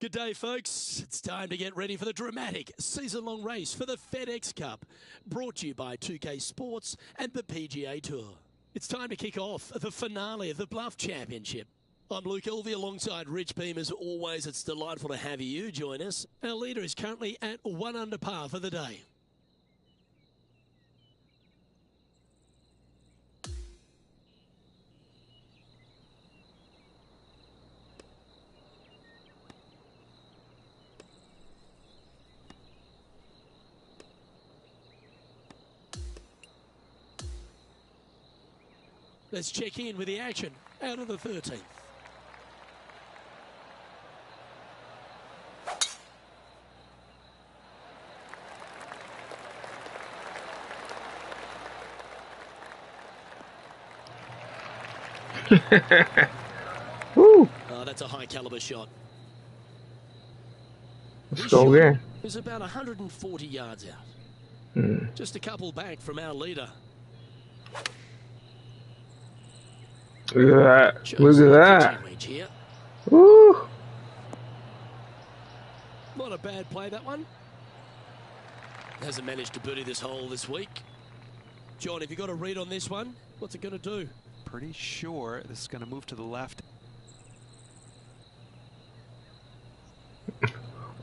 Good day, folks. It's time to get ready for the dramatic season-long race for the FedEx Cup, brought to you by 2K Sports and the PGA Tour. It's time to kick off the finale of the Bluff Championship. I'm Luke Elvey alongside Rich Beam. As always, it's delightful to have you join us. Our leader is currently at 1 under par for the day. Let's check in with the action out of the 13th. Woo! Oh, that's a high caliber shot. Let's go again. Is about 140 yards out. Just a couple back from our leader. Look at that. Look at that. Woo! Not a bad play, that one. Hasn't managed to birdie this hole this week. John, have you got a read on this one? What's it going to do? Pretty sure this is going to move to the left.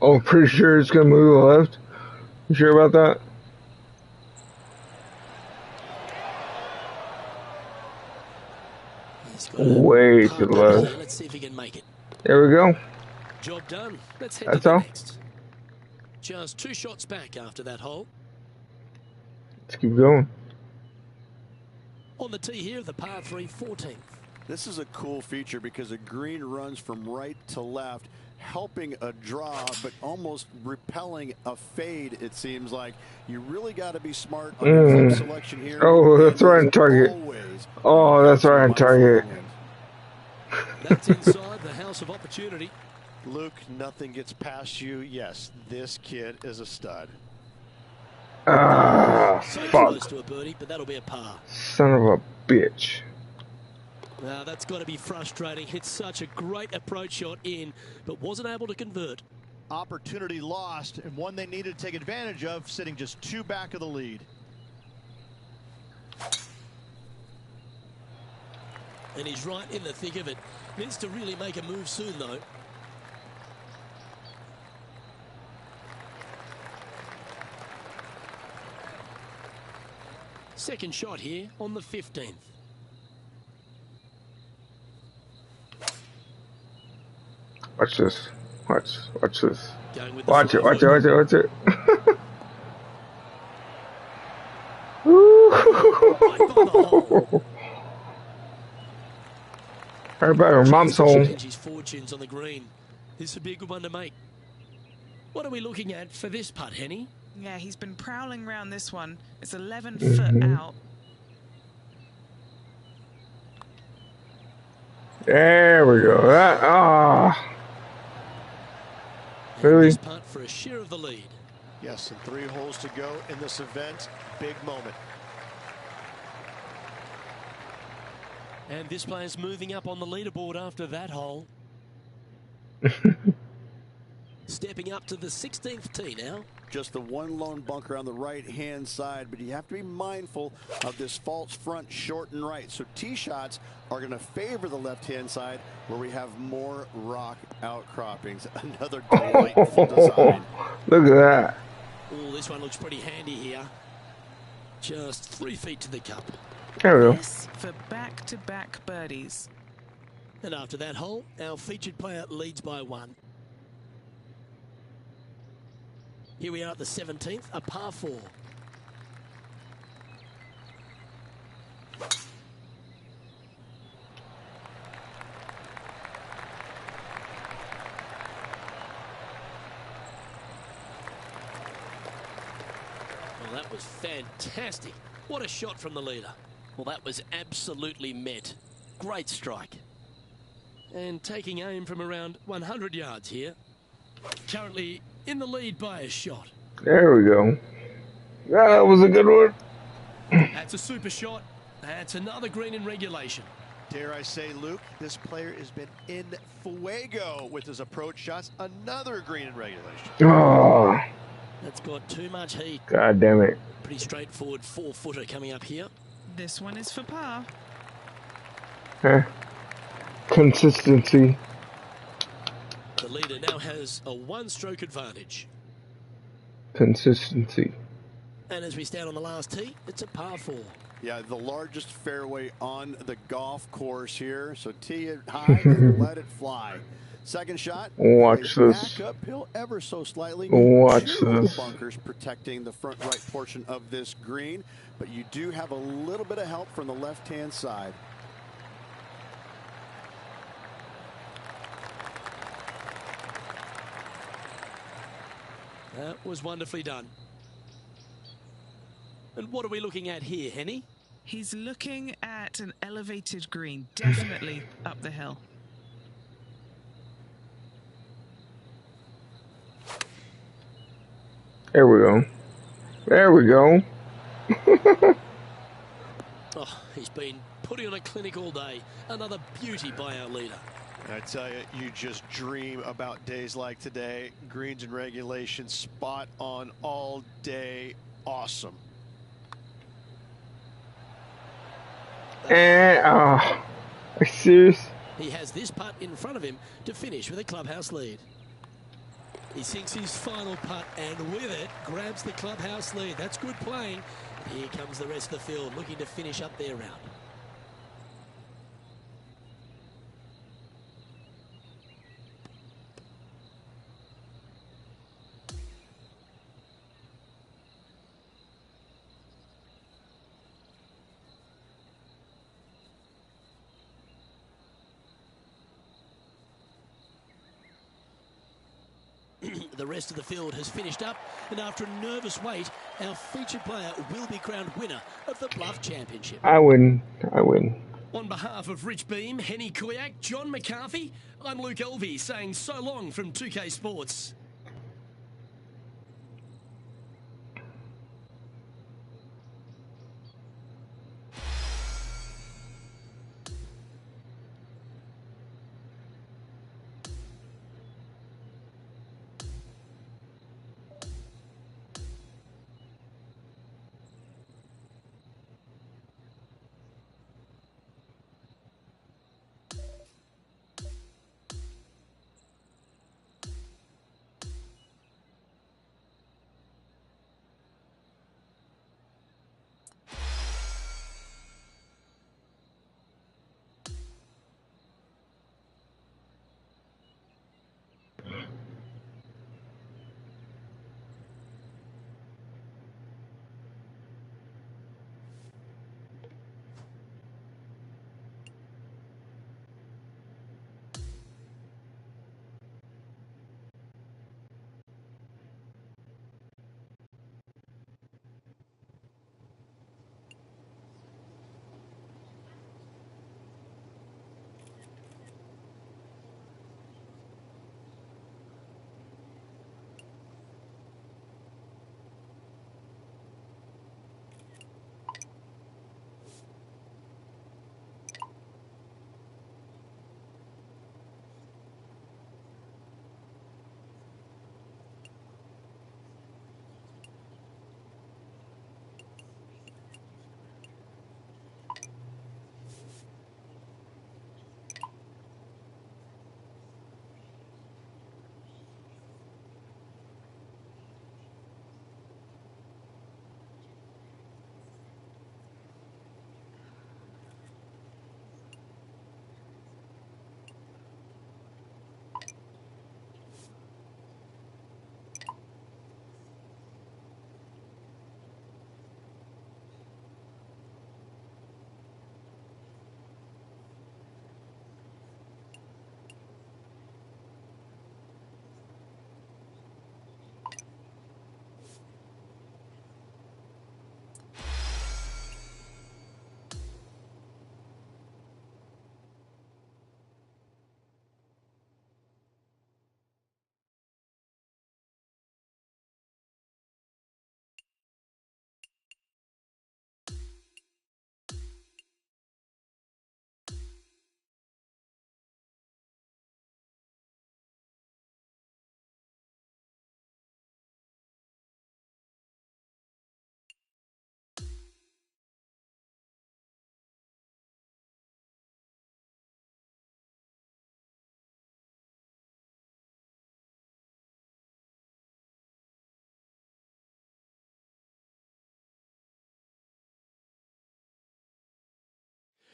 Oh, I'm pretty sure it's going to move to the left. You sure about that? Way to the left. Let's see if he can make it. There we go. Job done. Let's head That's to the all. next. Just 2 shots back after that hole. Let's keep going. On the tee here, the par 3 14th. This is a cool feature because the green runs from right to left, helping a draw, but almost repelling a fade, it seems like. You really got to be smart on your club selection here. Oh, that's right on target. Oh, that's right on target. That's inside the house of opportunity. Luke, nothing gets past you. Yes, this kid is a stud. Ah, So fuck. close to a birdie, but that'll be a par. Son of a bitch. Now, that's got to be frustrating. Hit such a great approach shot in, but wasn't able to convert. Opportunity lost, and one they needed to take advantage of, sitting just 2 back of the lead. And he's right in the thick of it. Needs to really make a move soon, though. Second shot here on the 15th. Watch this. Watch this. Going with the Watch it, fly watch it, foot. watch it, watch it. Woo! Right by her mom's home. Change his fortunes on the green. This would be a good one to make. What are we looking at for this putt, Henny? Yeah, he's been prowling around this one. It's 11 foot out. There we go. Really? This putt for a share of the lead. Yes, and 3 holes to go in this event. Big moment. And this player's moving up on the leaderboard after that hole. Stepping up to the 16th tee now. Just the one lone bunker on the right-hand side, but you have to be mindful of this false front short and right. So tee shots are going to favor the left-hand side where we have more rock outcroppings. Another delightful design. Look at that. Oh, this one looks pretty handy here. Just 3 feet to the cup. There we go. This for back-to-back birdies. And after that hole, our featured player leads by 1. Here we are at the 17th, a par 4. Well, that was fantastic. What a shot from the leader. Well, that was absolutely met. Great strike. And taking aim from around 100 yards here. Currently in the lead by a shot. There we go. That was a good one. That's a super shot. That's another green in regulation. dare I say, Luke, this player has been in fuego with his approach shots. Another green in regulation. Oh, That's got too much heat. God damn it. Pretty straightforward 4-footer coming up here. This one is for par. Huh. Consistency. The leader now has a one-stroke advantage. Consistency. And as we stand on the last tee, it's a par 4. Yeah, the largest fairway on the golf course here. So tee it high and let it fly. Second shot. Watch this. Back uphill ever so slightly. Watch Two this. bunkers protecting the front right portion of this green. But you do have a little bit of help from the left-hand side. That was wonderfully done. And what are we looking at here, Henny? He's looking at an elevated green, definitely up the hill. There we go. There we go. Oh, he's been putting on a clinic all day. Another beauty by our leader. I tell you, you just dream about days like today. Greens and regulation, spot on all day. Awesome. Are you serious? He has this putt in front of him to finish with a clubhouse lead. He sinks his final putt and with it grabs the clubhouse lead. That's good playing. Here comes the rest of the field looking to finish up their round. The rest of the field has finished up, and after a nervous wait, our featured player will be crowned winner of the Bluff Championship. I win. I win. On behalf of Rich Beam, Henny Kuyak, John McCarthy, I'm Luke Elvey saying so long from 2K Sports.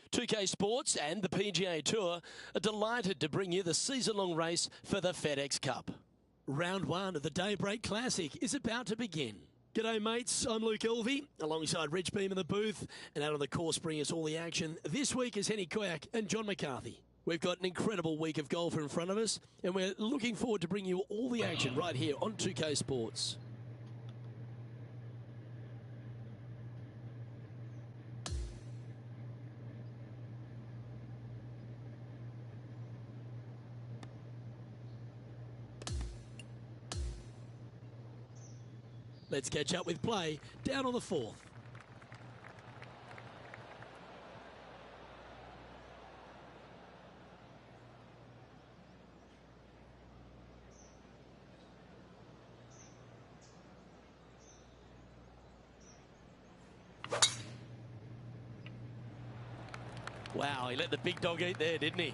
2K Sports and the PGA Tour are delighted to bring you the season-long race for the FedEx Cup. Round 1 of the Daybreak Classic is about to begin. G'day mates, I'm Luke Elvey, alongside Rich Beam in the booth, and out on the course bringing us all the action this week is Henny Koyak and John McCarthy. We've got an incredible week of golf in front of us, and we're looking forward to bringing you all the action right here on 2K Sports. Let's catch up with play down on the 4th. Wow, he let the big dog eat there, didn't he?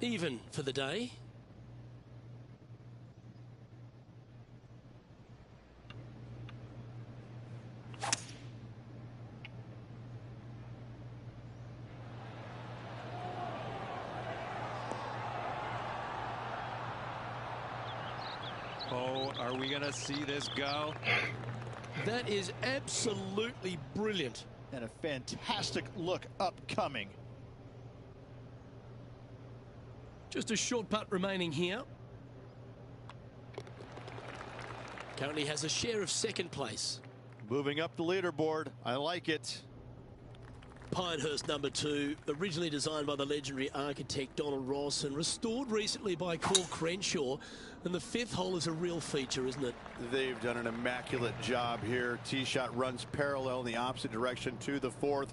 Even for the day. Oh, are we going to see this go? That is absolutely brilliant. And a fantastic look upcoming. Just a short putt remaining here. Currently has a share of second place. Moving up the leaderboard. I like it. Pinehurst number 2, originally designed by the legendary architect Donald Ross and restored recently by Paul Crenshaw. And the 5th hole is a real feature, isn't it? They've done an immaculate job here. Tee shot runs parallel in the opposite direction to the 4th.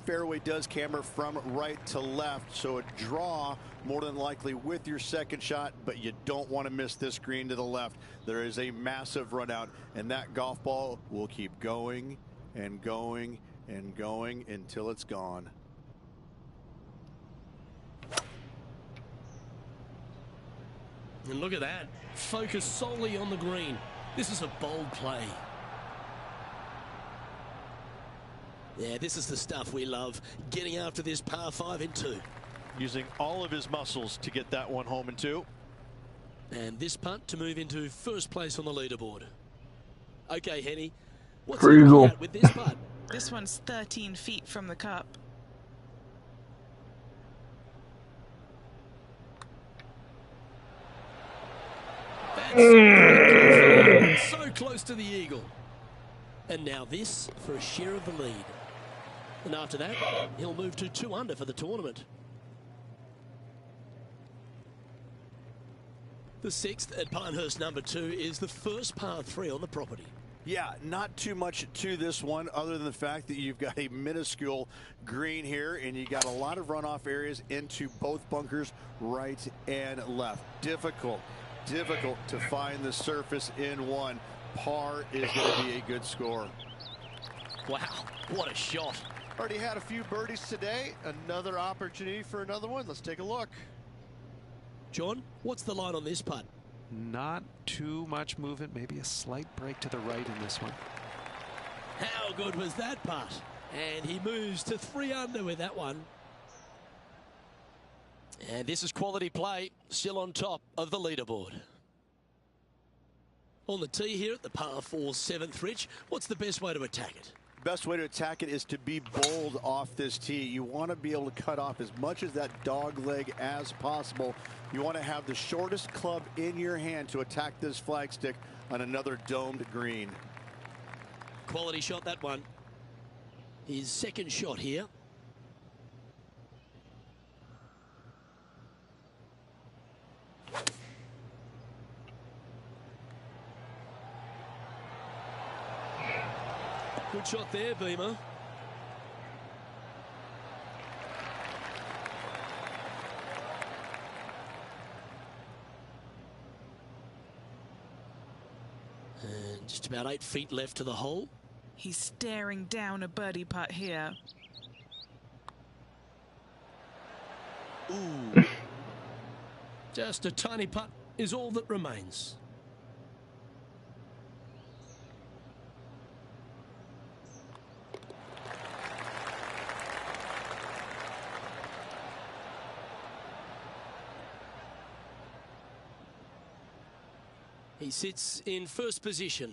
Fairway does camber from right to left, so a draw more than likely with your second shot, but you don't want to miss this green to the left. There is a massive run out, and that golf ball will keep going and going and going until it's gone. And look at that, focus solely on the green. This is a bold play. Yeah, this is the stuff we love, getting after this par 5 in 2. Using all of his muscles to get that one home in 2. And this putt to move into first place on the leaderboard. Okay, Henny, what's Pretty looking cool. at with this putt? This one's 13 feet from the cup. That's so close to the eagle. And now this for a share of the lead. And after that, he'll move to 2 under for the tournament. The 6th at Pinehurst number 2 is the first par 3 on the property. Yeah, not too much to this one other than the fact that you've got a minuscule green here and you got a lot of runoff areas into both bunkers, right and left. Difficult to find the surface in one. Par is going to be a good score. Wow, what a shot. Already had a few birdies today. Another opportunity for another one. Let's take a look. John, what's the line on this putt? Not too much movement, maybe a slight break to the right in this one. How good was that putt? And he moves to 3 under with that one. And this is quality play, still on top of the leaderboard. On the tee here at the par 4 7th, Rich, what's the best way to attack it? Best way to attack it is to be bold off this tee. You want to be able to cut off as much of that dog leg as possible. You want to have the shortest club in your hand to attack this flagstick on another domed green. Quality shot, that one. His second shot here. Good shot there, Beamer. And just about 8 feet left to the hole. He's staring down a birdie putt here. Ooh. Just a tiny putt is all that remains. He sits in first position.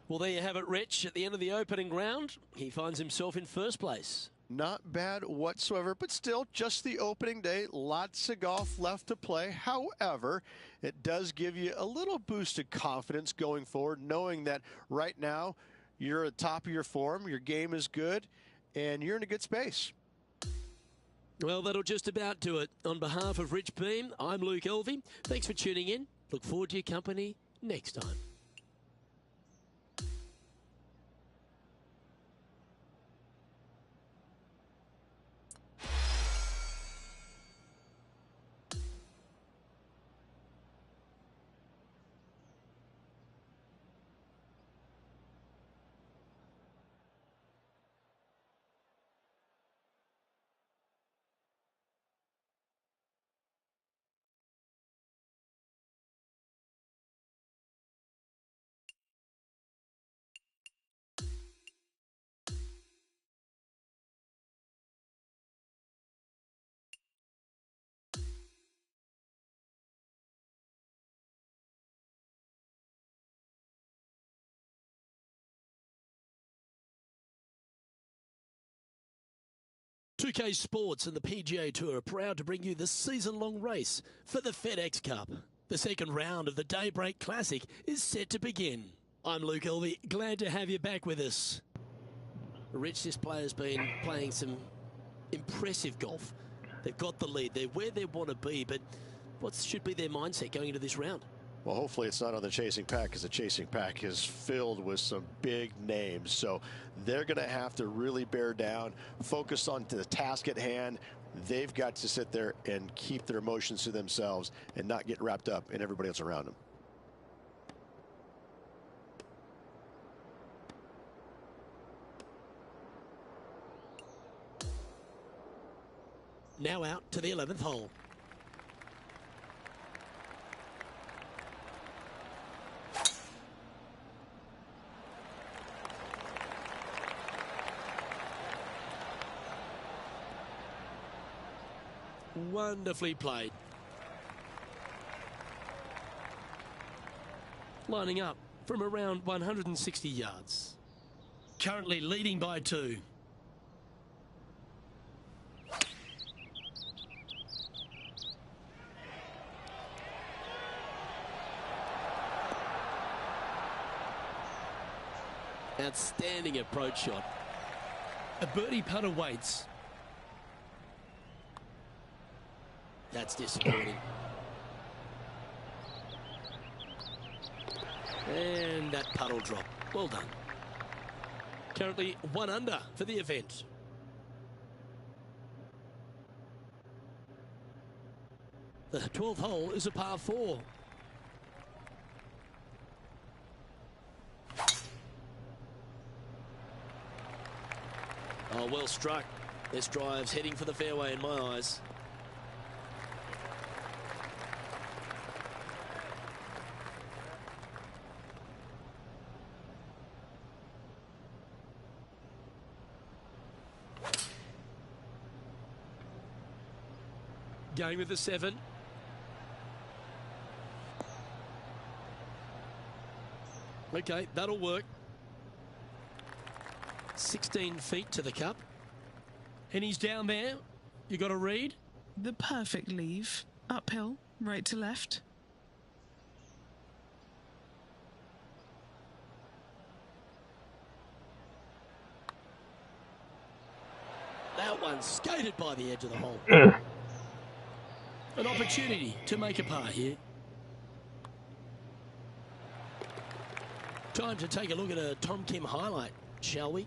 Well, there you have it, Rich. At the end of the opening round, he finds himself in first place. Not bad whatsoever, but still just the opening day. Lots of golf left to play. However, it does give you a little boost of confidence going forward, knowing that right now you're at the top of your form, your game is good, and you're in a good space. Well, that'll just about do it. On behalf of Rich Beam, I'm Luke Elvey. Thanks for tuning in. Look forward to your company next time. PGA Sports and the PGA Tour are proud to bring you the season-long race for the FedEx Cup. The second round of the Daybreak Classic is set to begin. I'm Luke Elvey, glad to have you back with us. Rich, this player's been playing some impressive golf. They've got the lead, they're where they want to be, but what should be their mindset going into this round? Well, hopefully it's not on the chasing pack, because the chasing pack is filled with some big names. So they're going to have to really bear down, focus on the task at hand. They've got to sit there and keep their emotions to themselves and not get wrapped up in everybody else around them. Now out to the 11th hole. Wonderfully played. Lining up from around 160 yards. Currently leading by 2. Outstanding approach shot. A birdie putt awaits. That's disappointing. And that puddle drop. Well done. Currently 1 under for the event. The 12th hole is a par 4. Oh, well struck. This drive's heading for the fairway in my eyes. Going with the 7. Okay, that'll work. 16 feet to the cup. And he's down there. You got to read. The perfect leave. Uphill, right to left. That one skated by the edge of the hole. An opportunity to make a par here. Time to take a look at a Tom Kim highlight, shall we?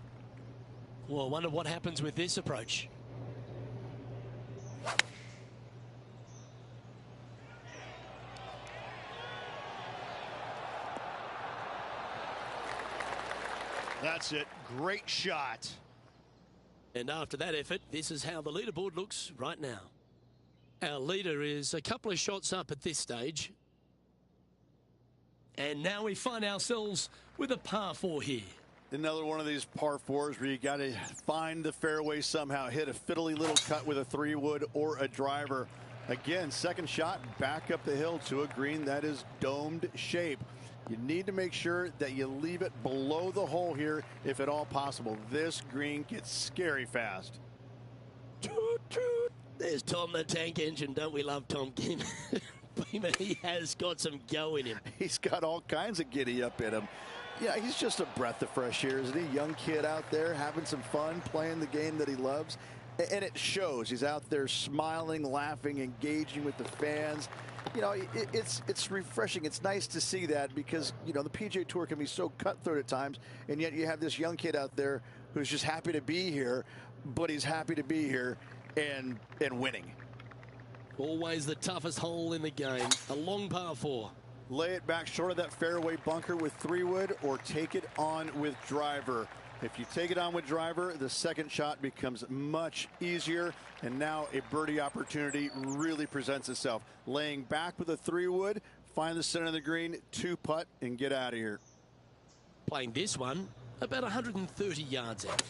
Well, I wonder what happens with this approach. That's it. Great shot. And after that effort, this is how the leaderboard looks right now. Our leader is a couple of shots up at this stage. And now we find ourselves with a par 4 here. Another one of these par 4s where you got to find the fairway somehow, hit a fiddly little cut with a 3-wood or a driver. Again, second shot back up the hill to a green that is domed shape. You need to make sure that you leave it below the hole here if at all possible. This green gets scary fast. There's Tom the Tank Engine. Don't we love Tom Kim? He has got some go in him. He's got all kinds of giddy up in him. Yeah, he's just a breath of fresh air, isn't he? Young kid out there having some fun, playing the game that he loves. And it shows. He's out there smiling, laughing, engaging with the fans. You know, it's refreshing. It's nice to see that because, you know, the PGA Tour can be so cutthroat at times, and yet you have this young kid out there who's just happy to be here, but he's happy to be here and winning. Always the toughest hole in the game. A long par 4. Lay it back short of that fairway bunker with 3-wood or take it on with driver. If you take it on with driver, the second shot becomes much easier, and now a birdie opportunity really presents itself. Laying back with a 3-wood, find the center of the green, 2-putt, and get out of here. Playing this one about 130 yards out.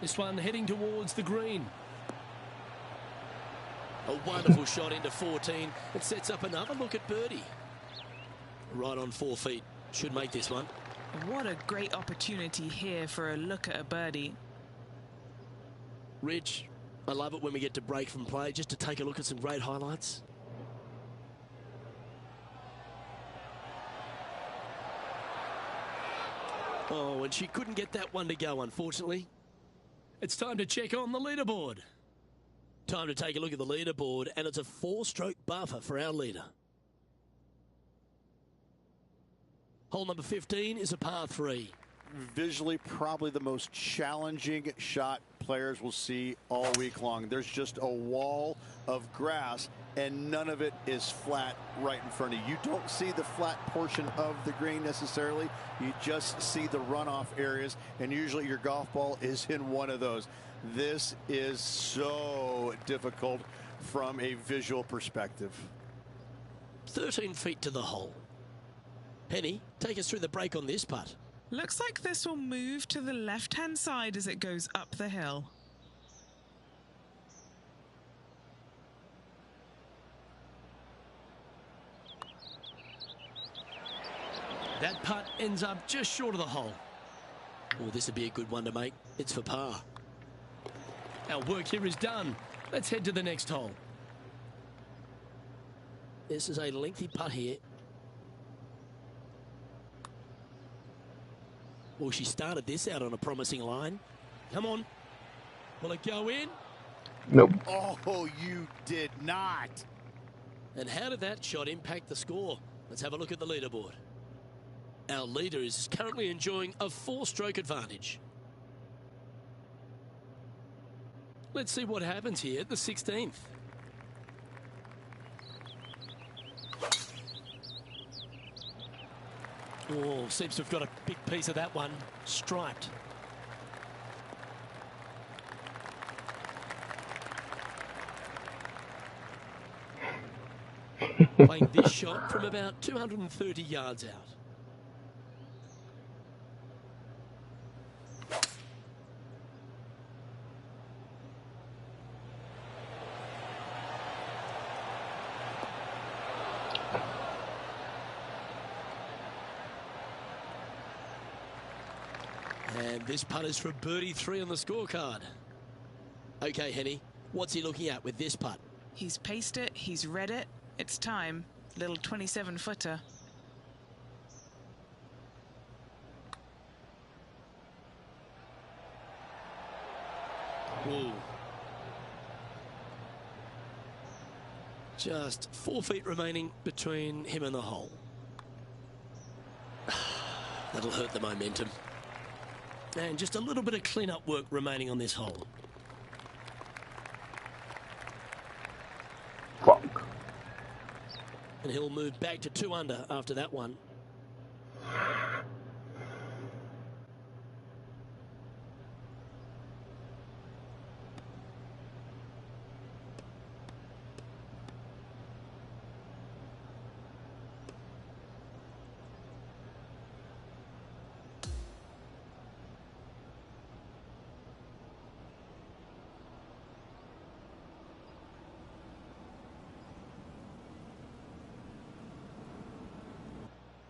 This one heading towards the green. A wonderful shot into 14. It sets up another look at birdie. Right on 4 feet. Should make this one. What a great opportunity here for a look at a birdie. Rich, I love it when we get to break from play just to take a look at some great highlights. Oh, and she couldn't get that one to go, unfortunately. It's time to check on the leaderboard. Time to take a look at the leaderboard, and it's a 4-stroke buffer for our leader. Hole number 15 is a par 3. Visually, probably the most challenging shot players will see all week long. There's just a wall of grass, and none of it is flat right in front of you. You don't see the flat portion of the green necessarily. You just see the runoff areas, and usually your golf ball is in one of those. This is so difficult from a visual perspective. 13 feet to the hole. Penny, take us through the break on this putt. Looks like this will move to the left-hand side as it goes up the hill. That putt ends up just short of the hole. Oh, this would be a good one to make. It's for par. Our work here is done. Let's head to the next hole. This is a lengthy putt here. Well, she started this out on a promising line. Come on. Will it go in? Nope. Oh, you did not. And how did that shot impact the score? Let's have a look at the leaderboard. Our leader is currently enjoying a 4-stroke advantage. Let's see what happens here at the 16th. Oh, seems to have got a big piece of that one. Striped. Playing this shot from about 230 yards out. And this putt is for birdie 3 on the scorecard. Okay, Henny, what's he looking at with this putt? He's paced it, he's read it. It's time. Little 27-footer. Ooh. Just 4 feet remaining between him and the hole. That'll hurt the momentum. And just a little bit of clean-up work remaining on this hole. Fuck. And he'll move back to 2 under after that one.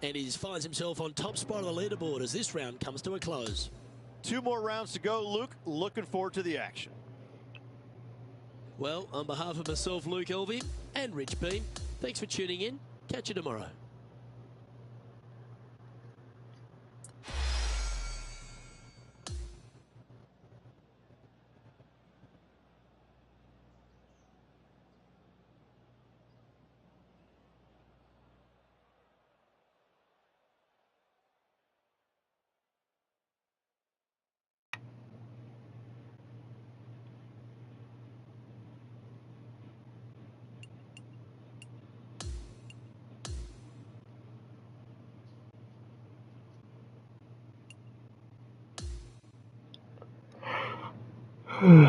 And he finds himself on top spot of the leaderboard as this round comes to a close. 2 more rounds to go, Luke. Looking forward to the action. Well, on behalf of myself, Luke Elvey, and Rich Beam, thanks for tuning in. Catch you tomorrow. Hmm.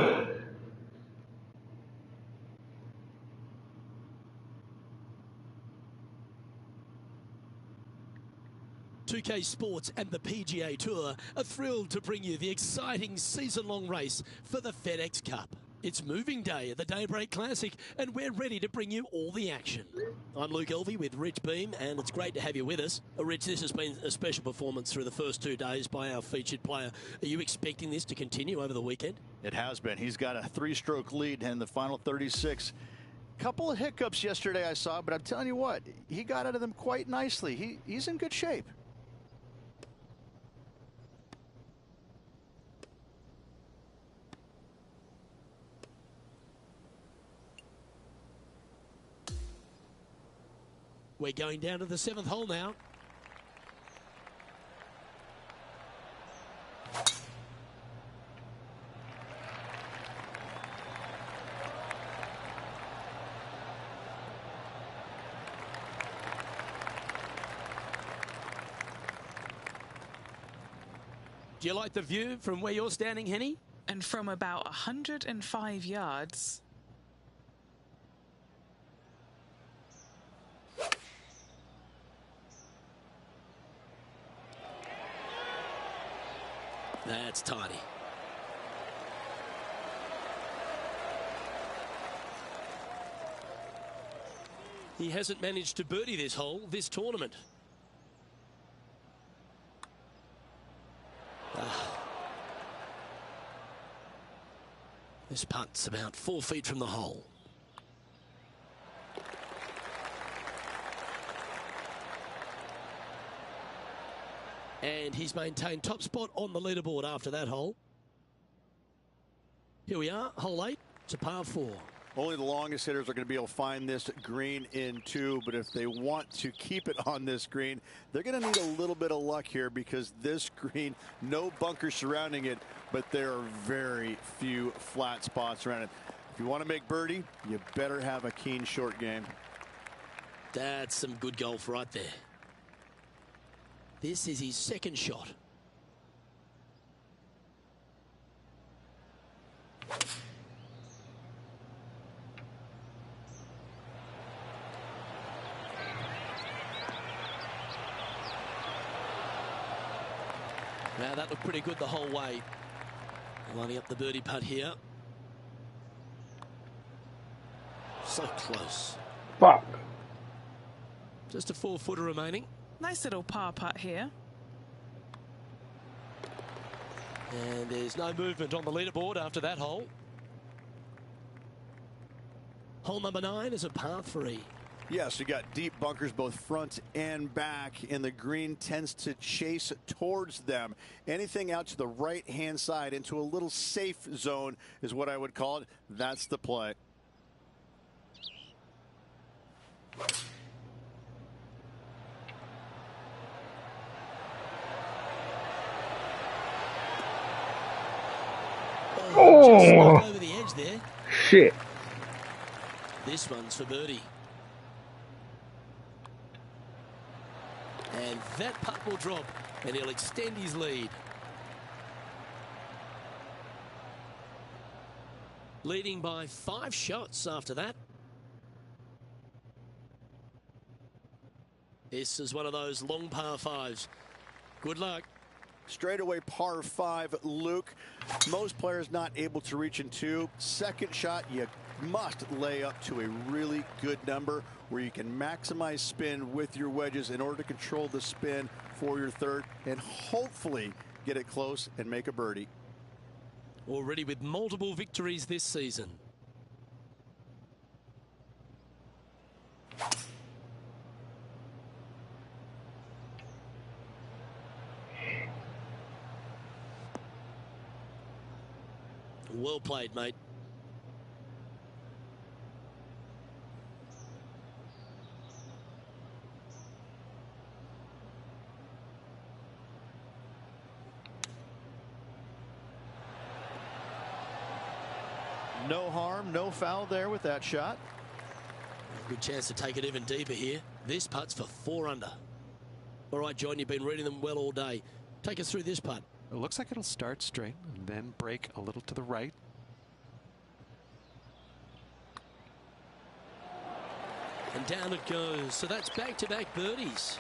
2K Sports and the PGA Tour are thrilled to bring you the exciting season-long race for the FedEx Cup. It's moving day at the Daybreak Classic, and we're ready to bring you all the action. I'm Luke Elvey with Rich Beam, and it's great to have you with us. Rich, this has been a special performance through the first 2 days by our featured player. Are you expecting this to continue over the weekend? It has been. He's got a 3-stroke lead in the final 36. Couple of hiccups yesterday I saw, but I'm telling you what, he got out of them quite nicely. He's in good shape. We're going down to the 7th hole now. Do you like the view from where you're standing, Henny? And from about 105 yards. That's tiny. He hasn't managed to birdie this hole this tournament. This putt's about 4 feet from the hole. And he's maintained top spot on the leaderboard after that hole. Here we are, hole 8. It's a par 4. Only the longest hitters are going to be able to find this green in 2, but if they want to keep it on this green, they're going to need a little bit of luck here because this green, no bunkers surrounding it, but there are very few flat spots around it. If you want to make birdie, you better have a keen short game. That's some good golf right there. This is his 2nd shot. Now that looked pretty good the whole way. Lining up the birdie putt here. So close. Fuck. Just a 4-footer remaining. Nice little par putt here. And there's no movement on the leaderboard after that hole. Hole number 9 is a par 3. Yes, you got deep bunkers both front and back, and the green tends to chase towards them. Anything out to the right-hand side into a little safe zone is what I would call it. That's the play. Just snuck over the edge there. Shit. This one's for birdie. And that putt will drop, and he'll extend his lead. Leading by 5 shots after that. This is one of those long par 5s. Good luck. Straightaway par 5, Luke. Most players not able to reach in 2. Second shot, you must lay up to a really good number where you can maximize spin with your wedges in order to control the spin for your third and hopefully get it close and make a birdie. Already with multiple victories this season. Well played, mate. No harm, no foul there with that shot. Good chance to take it even deeper here. This putt's for 4 under. All right, John, you've been reading them well all day. Take us through this putt. It looks like it'll start straight and then break a little to the right. And down it goes. So that's back-to-back birdies.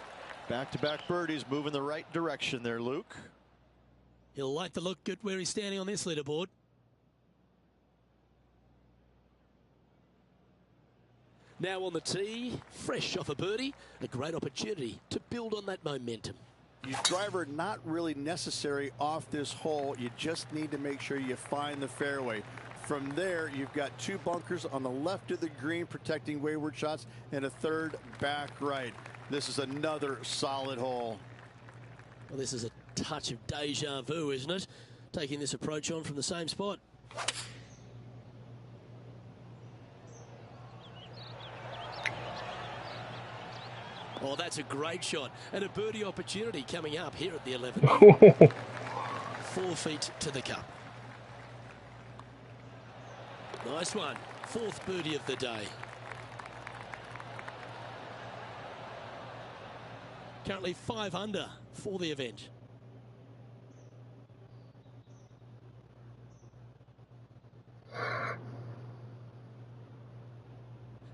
Back-to-back birdies, moving the right direction there, Luke. He'll like the look at where he's standing on this leaderboard. Now on the tee, fresh off a birdie, a great opportunity to build on that momentum. Your driver not really necessary off this hole. You just need to make sure you find the fairway. From there, you've got 2 bunkers on the left of the green protecting wayward shots and a third back right. This is another solid hole. Well, this is a touch of deja vu, isn't it? Taking this approach on from the same spot. Oh, that's a great shot. And a birdie opportunity coming up here at the 11th. 4 feet to the cup. Nice one. 4th birdie of the day. Currently 5 under for the event.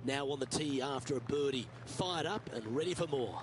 Now on the tee after a birdie, fired up and ready for more.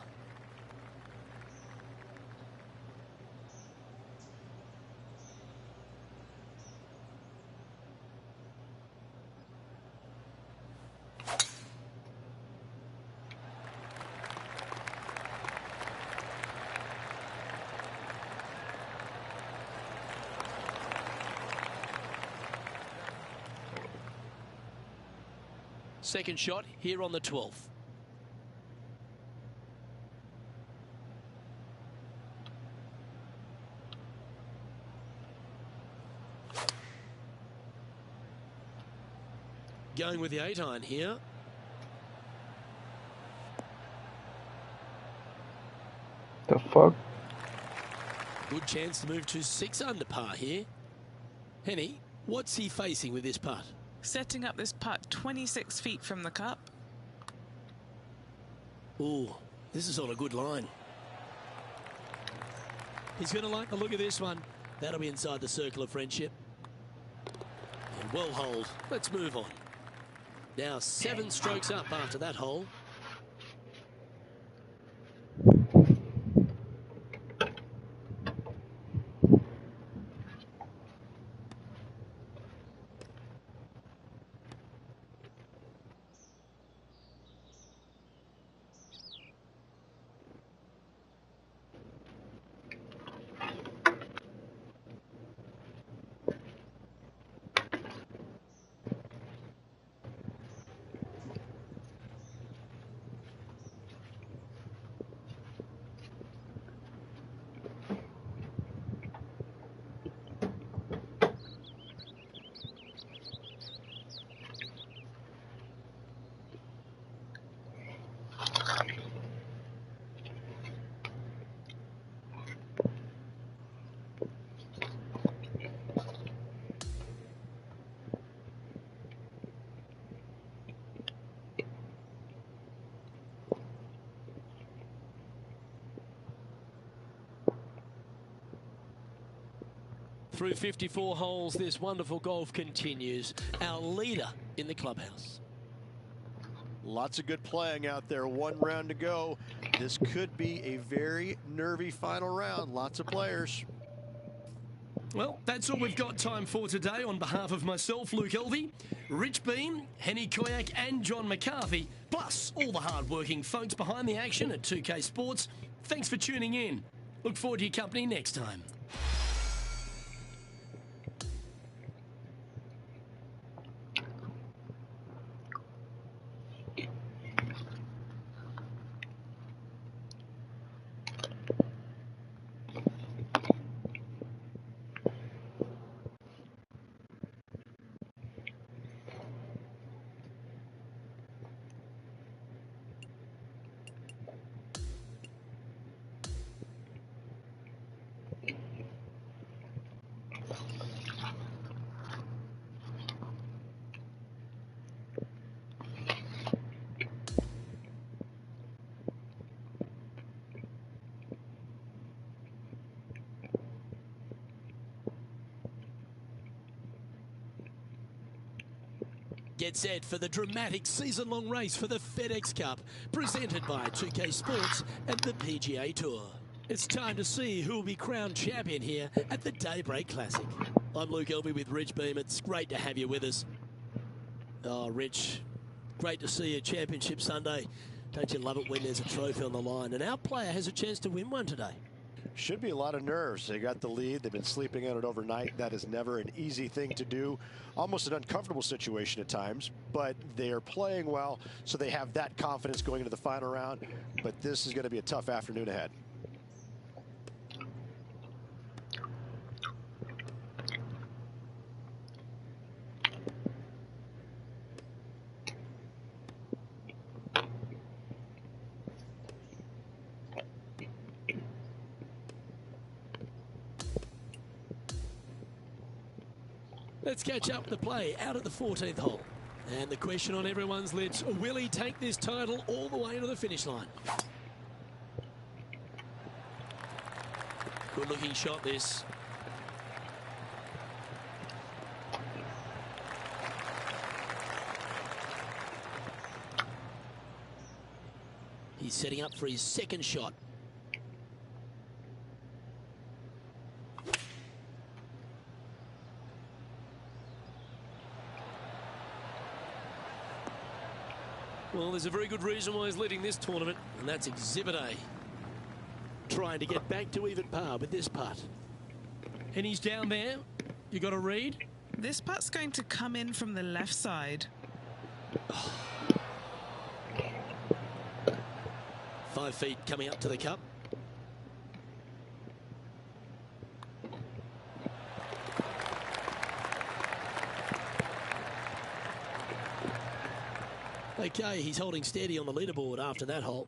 Second shot here on the 12th. Going with the 8-iron here. The fuck? Good chance to move to 6 under par here. Henny, what's he facing with this putt? Setting up this putt 26 feet from the cup. Ooh, this is on a good line. He's going to like the look of this one. That'll be inside the circle of friendship. And well holed. Let's move on. Now 7 strokes up after that hole. Through 54 holes, this wonderful golf continues. Our leader in the clubhouse. Lots of good playing out there. One round to go. This could be a very nervy final round. Lots of players. Well, that's all we've got time for today. On behalf of myself, Luke Elvey, Rich Beam, Henny Koyak and John McCarthy, plus all the hard-working folks behind the action at 2K Sports, thanks for tuning in. Look forward to your company next time. Get set for the dramatic season-long race for the FedEx Cup, presented by 2K Sports and the PGA Tour. It's time to see who will be crowned champion here at the Daybreak Classic. I'm Luke Elvey with Rich Beam. It's great to have you with us. Oh, Rich, great to see you. Championship Sunday. Don't you love it when there's a trophy on the line? And our player has a chance to win one today. Should be a lot of nerves. They got the lead. They've been sleeping on it overnight. That is never an easy thing to do. Almost an uncomfortable situation at times, but they are playing well, so they have that confidence going into the final round. But this is going to be a tough afternoon ahead. Let's catch up the play out at the 14th hole. And the question on everyone's lips, will he take this title all the way to the finish line? Good looking shot this. He's setting up for his second shot. Well, there's a very good reason why he's leading this tournament, and that's Exhibit A. Trying to get back to even par with this putt. And he's down there. You got a read? This putt's going to come in from the left side. 5 feet coming up to the cup. Okay, he's holding steady on the leaderboard after that hole.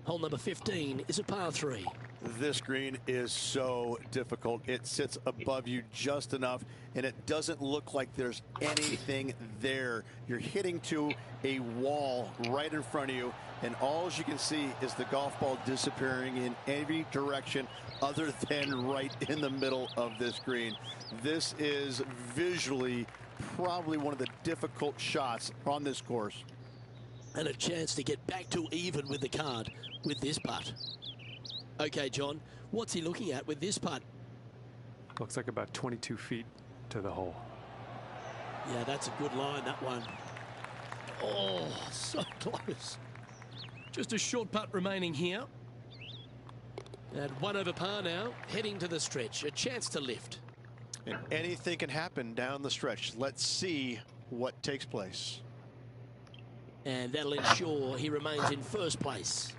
Hole number 15 is a par 3. This green is so difficult. It sits above you just enough, and it doesn't look like there's anything there. You're hitting to a wall right in front of you, and all you can see is the golf ball disappearing in every direction other than right in the middle of this green. This is visually probably one of the difficult shots on this course. And a chance to get back to even with the card with this putt. Okay, John, what's he looking at with this putt? Looks like about 22 feet to the hole. Yeah, that's a good line, that one. Oh, so close. Just a short putt remaining here. At 1 over par now, heading to the stretch. A chance to lift. And anything can happen down the stretch. Let's see what takes place. And that'll ensure he remains in first place.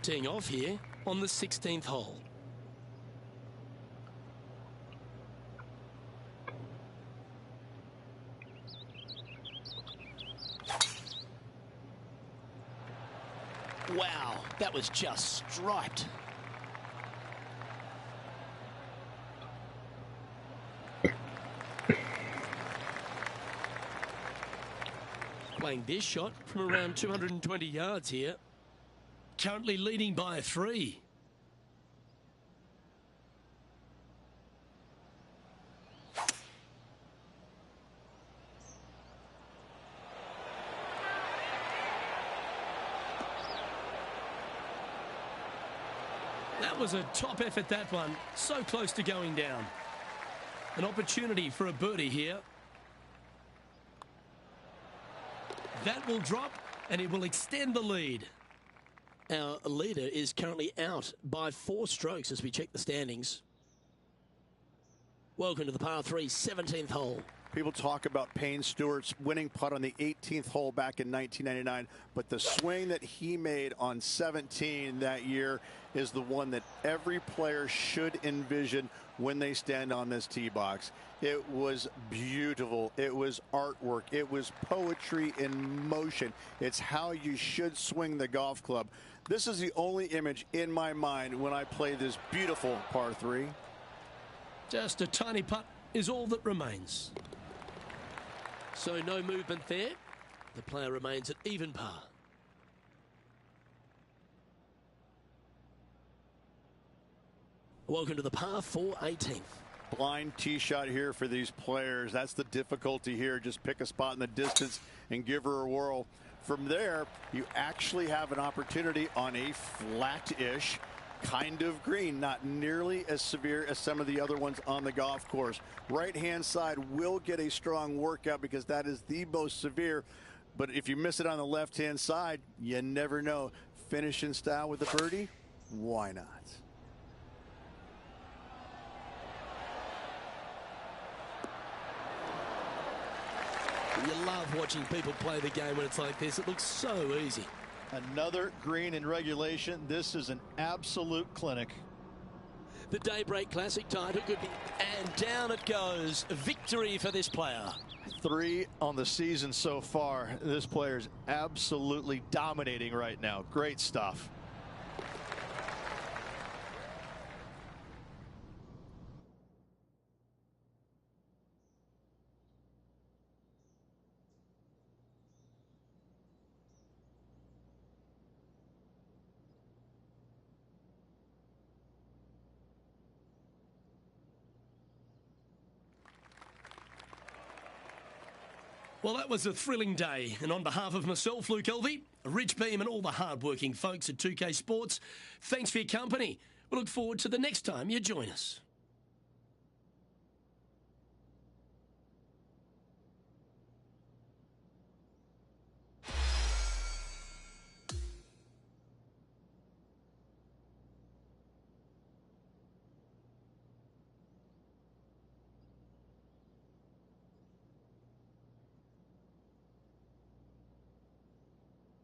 Teeing off here on the 16th hole. Wow, that was just striped. playing this shot from around 220 yards here. Currently leading by 3. That was a top effort, that one. So close to going down. An opportunity for a birdie here. That will drop, and it will extend the lead. Our leader is currently out by 4 strokes as we check the standings. Welcome to the par 3 17th hole. People talk about Payne Stewart's winning putt on the 18th hole back in 1999, but the swing that he made on 17 that year is the one that every player should envision when they stand on this tee box. It was beautiful. It was artwork. It was poetry in motion. It's how you should swing the golf club. This is the only image in my mind when I play this beautiful par 3. Just a tiny putt is all that remains. So no movement there. The player remains at even par. Welcome to the par 4 18th. Blind tee shot here for these players. That's the difficulty here. Just pick a spot in the distance and give her a whirl. From there, you actually have an opportunity on a flat-ish kind of green, not nearly as severe as some of the other ones on the golf course. Right-hand side will get a strong workout because that is the most severe. But if you miss it on the left-hand side, you never know. Finish in style with the birdie? Why not? You love watching people play the game when it's like this. It looks so easy. Another green in regulation. This is an absolute clinic. The Daybreak Classic title could be, and down it goes. A victory for this player. 3 on the season so far. This player's absolutely dominating right now. Great stuff. Well, that was a thrilling day. And on behalf of myself, Luke Elvey, Rich Beam and all the hard-working folks at 2K Sports, thanks for your company. We look forward to the next time you join us.